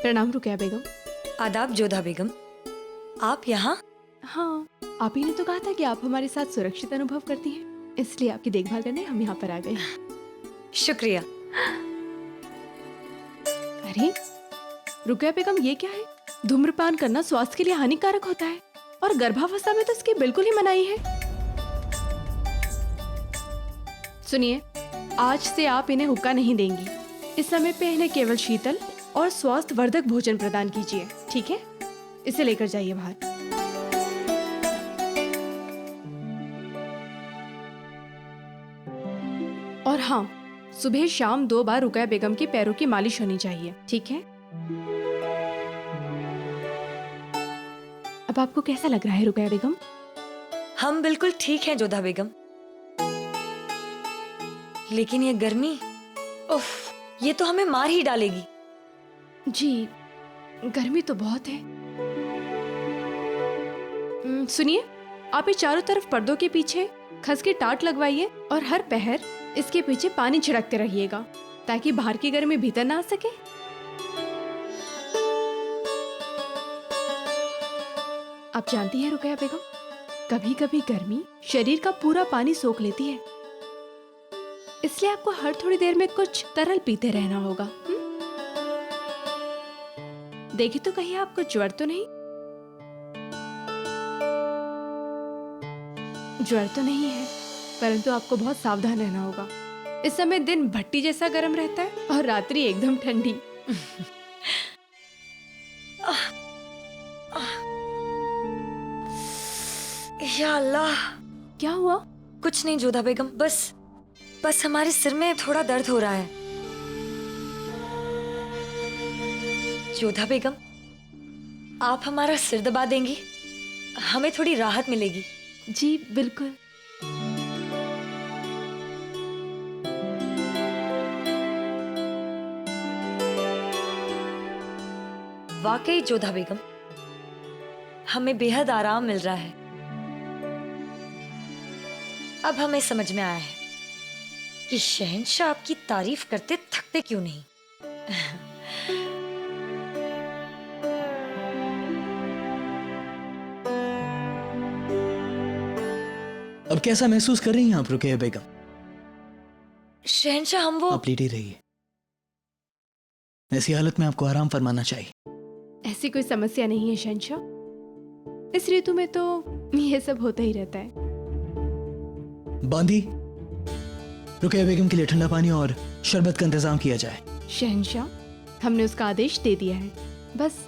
प्रणाम रुकया बेगम। आदाब जोधा बेगम, आप यहाँ? हाँ, आप ही ने तो कहा था कि आप हमारे साथ सुरक्षित अनुभव करती हैं, इसलिए आपकी देखभाल करने हम यहाँ पर आ गए। शुक्रिया। अरे रुकया बेगम, ये क्या है? धूम्रपान करना स्वास्थ्य के लिए हानिकारक होता है और गर्भावस्था में तो इसकी बिल्कुल ही मनाही है। सुनिए, आज से आप इन्हें हुक्का नहीं देंगी। इस समय पे इन्हें केवल शीतल और स्वास्थ्य वर्धक भोजन प्रदान कीजिए, ठीक है? इसे लेकर जाइए बाहर। और हाँ, सुबह शाम 2 बार रुकया बेगम के पैरों की मालिश होनी चाहिए, ठीक है? अब आपको कैसा लग रहा है रुकया बेगम? हम बिल्कुल ठीक हैं जोधा बेगम, लेकिन ये गर्मी, उफ, ये तो हमें मार ही डालेगी। जी, गर्मी तो बहुत है। सुनिए, आप ये चारों तरफ पर्दों के पीछे खस की टाट लगवाइए और हर पहर इसके पीछे पानी छिड़कते रहिएगा ताकि बाहर की गर्मी भीतर ना आ सके। आप जानती हैं रुकया बेगम, कभी कभी गर्मी शरीर का पूरा पानी सोख लेती है, इसलिए आपको हर थोड़ी देर में कुछ तरल पीते रहना होगा। देखिए तो कहीं आपको ज्वर तो नहीं? ज्वर तो नहीं है, परंतु आपको बहुत सावधान रहना होगा। इस समय दिन भट्टी जैसा गर्म रहता है और रात्रि एकदम ठंडी। या अल्लाह! क्या हुआ? कुछ नहीं जोधा बेगम, बस हमारे सिर में थोड़ा दर्द हो रहा है। जोधा बेगम, आप हमारा सिर दबा देंगी, हमें थोड़ी राहत मिलेगी। जी बिल्कुल। वाकई जोधा बेगम, हमें बेहद आराम मिल रहा है। अब हमें समझ में आया है कि शहंशाह आपकी तारीफ करते थकते क्यों नहीं। अब कैसा महसूस कर रही हैं आप रुकैया बेगम? शहंशाह, हम वो... आप लेटी रहिए, ऐसी हालत में आपको आराम फरमाना चाहिए। ऐसी कोई समस्या नहीं है शहंशाह, इस ऋतु में तो ये सब होता ही रहता है। बांदी, रुकैया बेगम के लिए ठंडा पानी और शरबत का इंतजाम किया जाए। शहंशाह, हमने उसका आदेश दे दिया है, बस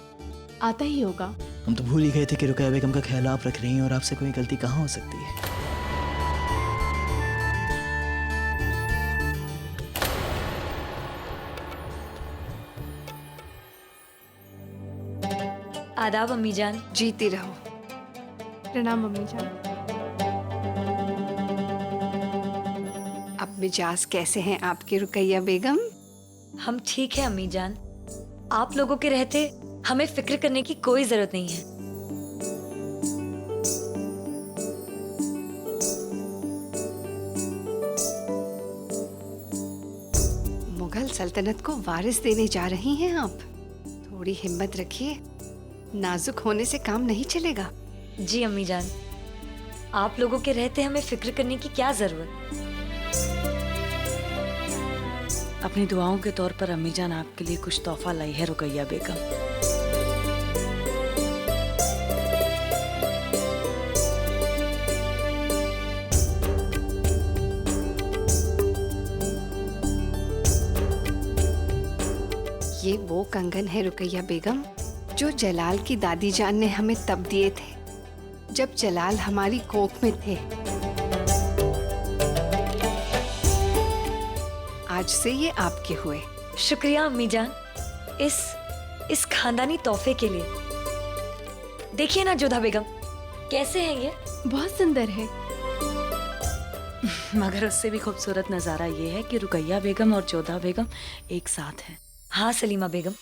आता ही होगा। हम तो भूल ही गए थे कि रुकैया बेगम का ख्याल आप रख रही हैं और आपसे कोई गलती कहाँ हो सकती है। आदाब अम्मी जान। जीती रहो। प्रणाम मम्मी जान। अब मिजाज कैसे हैं आपके रुकैया बेगम? हम ठीक है अम्मी जान, आप लोगों के रहते हमें फिक्र करने की कोई जरूरत नहीं है। मुगल सल्तनत को वारिस देने जा रही हैं आप? थोड़ी हिम्मत रखिए, नाजुक होने से काम नहीं चलेगा। जी अम्मी जान, आप लोगों के रहते हमें फिक्र करने की क्या जरूरत। अपनी दुआओं के तौर पर अम्मी जान आपके लिए कुछ तोहफा लाई है रुकैया बेगम। ये वो कंगन है रुकैया बेगम जो जलाल की दादी जान ने हमें तब दिए थे जब जलाल हमारी कोख में थे। आज से ये आपके हुए। शुक्रिया अम्मी जान, इस खानदानी तोहफे के लिए। देखिए ना जोधा बेगम, कैसे हैं ये? बहुत सुंदर है। मगर उससे भी खूबसूरत नजारा ये है कि रुकैया बेगम और जोधा बेगम एक साथ हैं। हाँ सलीमा बेगम,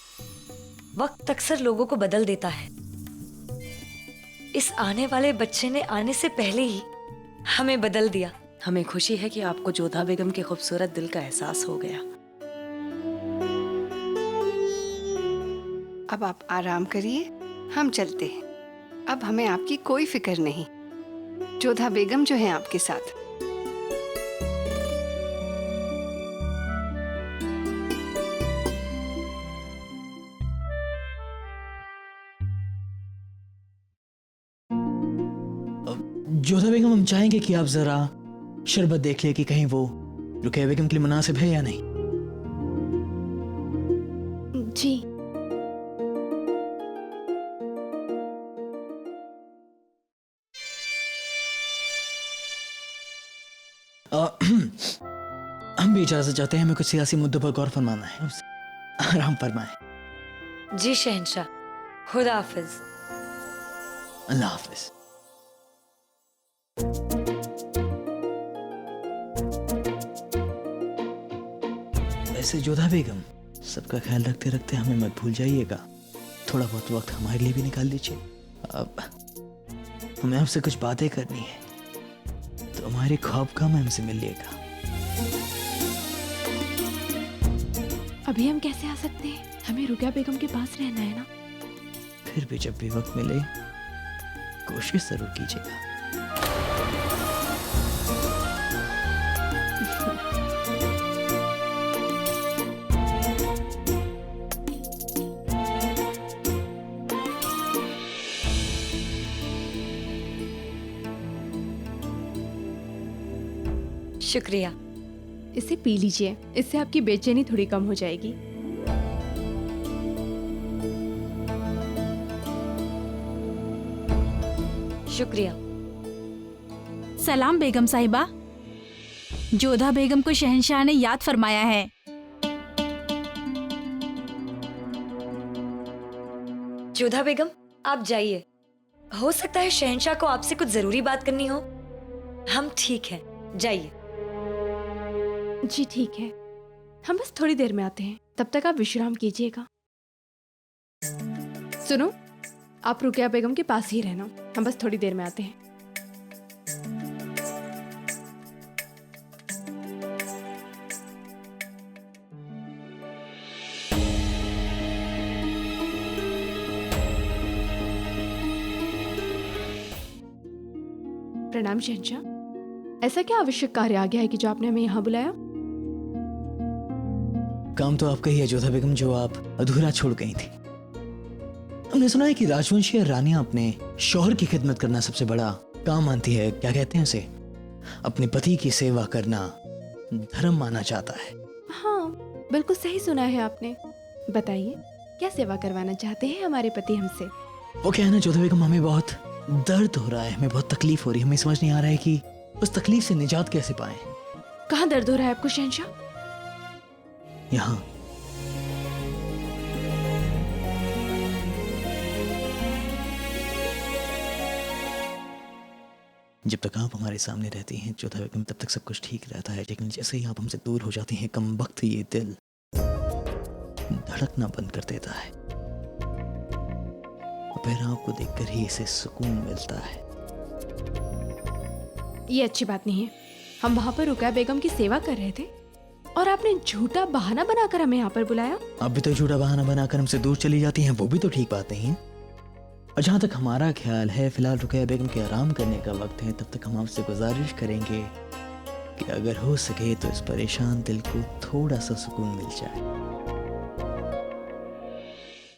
वक्त अक्सर लोगों को बदल देता है। इस आने वाले बच्चे ने आने से पहले ही हमें बदल दिया। हमें खुशी है कि आपको जोधा बेगम के खूबसूरत दिल का एहसास हो गया। अब आप आराम करिए, हम चलते हैं। अब हमें आपकी कोई फिक्र नहीं। जोधा बेगम जो है आपके साथ। जोधा बेगम, हम चाहेंगे कि आप जरा शरबत देख ले कि कहीं वो रुकैया बेगम के लिए मुनासिब है या नहीं। जी। हम भी इजाजत चाहते हैं, हमें कुछ सियासी मुद्दों पर गौर फरमाना है। आराम फरमाएं। जी शहंशाह, खुदा हाफिज। अल्लाह हाफिज। वैसे जोधा बेगम, सबका ख्याल रखते रखते हमें मत भूल जाइएगा। थोड़ा बहुत वक्त हमारे लिए भी निकाल दीजिए। अब हमें आपसे कुछ बातें करनी है, तो हमारे ख्वाबगाह में हमसे मिलिएगा। अभी हम कैसे आ सकते हैं? हमें रुकैया बेगम के पास रहना है ना। फिर भी जब भी वक्त मिले कोशिश जरूर कीजिएगा। शुक्रिया। इसे पी लीजिए, इससे आपकी बेचैनी थोड़ी कम हो जाएगी। शुक्रिया। सलाम बेगम साहिबा। जोधा बेगम को शहंशाह ने याद फरमाया है। जोधा बेगम, आप जाइए। हो सकता है शहंशाह को आपसे कुछ जरूरी बात करनी हो। हम ठीक हैं, जाइए। जी ठीक है, हम बस थोड़ी देर में आते हैं, तब तक आप विश्राम कीजिएगा। सुनो, आप रुकैया बेगम के पास ही रहना, हम बस थोड़ी देर में आते हैं। प्रणाम शहंशाह। ऐसा क्या आवश्यक कार्य आ गया है कि जो आपने हमें यहाँ बुलाया? काम तो आपका ही है जोधा बेगम, जो आप अधूरा छोड़ गई थी। हमने सुना है कि राजवंशी रानियां अपने शौहर की खिदमत करना सबसे बड़ा काम मानती है। क्या कहते हैं उसे? अपने पति की सेवा करना धर्म माना जाता है। हाँ, बिल्कुल सही सुना है आपने। बताइए, क्या सेवा करवाना चाहते हैं हमारे पति हमसे? वो क्या है ना जोधा बेगम, हमें बहुत दर्द हो रहा है, हमें बहुत तकलीफ हो रही है। हमें समझ नहीं आ रहा है कि उस तकलीफ से निजात कैसे पाएं। कहाँ दर्द हो रहा है आपको शहंशाह? यहाँ। जब तक आप हमारे सामने रहती हैं जोधा बेगम, तब तक सब कुछ ठीक रहता है, लेकिन जैसे ही आप हमसे दूर हो जाती हैं, कम वक्त ये दिल धड़कना बंद कर देता है। फिर आपको देखकर ही इसे सुकून मिलता है। ये अच्छी बात नहीं है। हम वहाँ पर रुकैया बेगम की सेवा कर रहे थे और आपने झूठा बहाना बनाकर हमें यहाँ पर बुलाया। आप भी तो झूठा बहाना बनाकर हमसे दूर चली जाती हैं, वो भी तो ठीक बात नहीं है। और जहाँ तक हमारा ख्याल है, फिलहाल रुकैया बेगम के आराम करने का वक्त है, तब तक हम आपसे गुजारिश करेंगे कि अगर हो सके तो इस परेशान दिल को थोड़ा सा सुकून मिल जाए।